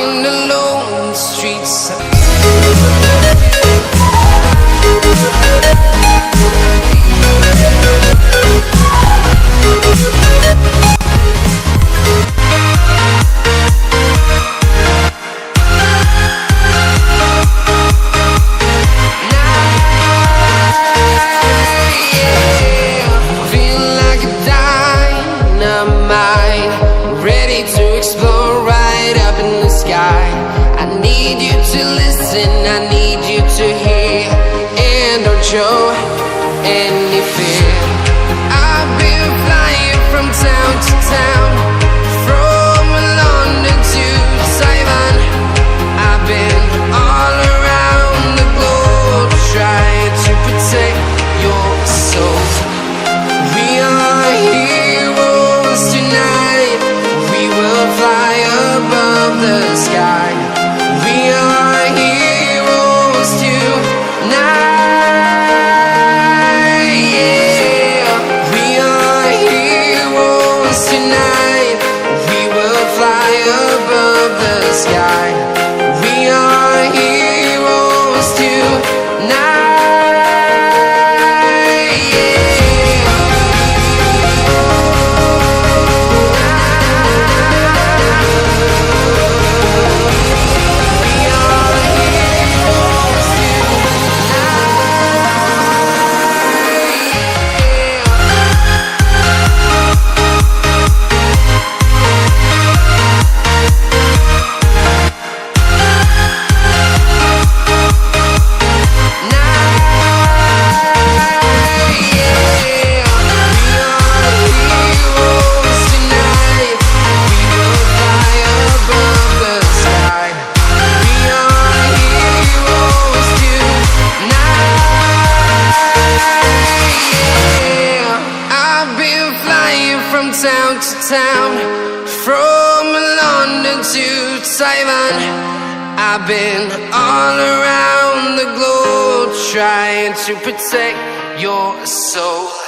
walking alone in the streets. I need you to listen, I need you to hear, and don't show any fear. I've been flying from town to town, from London to Taiwan. I've been all around the globe trying to protect your soul. We are heroes tonight, we will fly above the sky. We are heroes tonight, yeah. We are heroes tonight, we will fly above the sky. We are heroes tonight, town to town, from London to Taiwan. I've been all around the globe trying to protect your soul.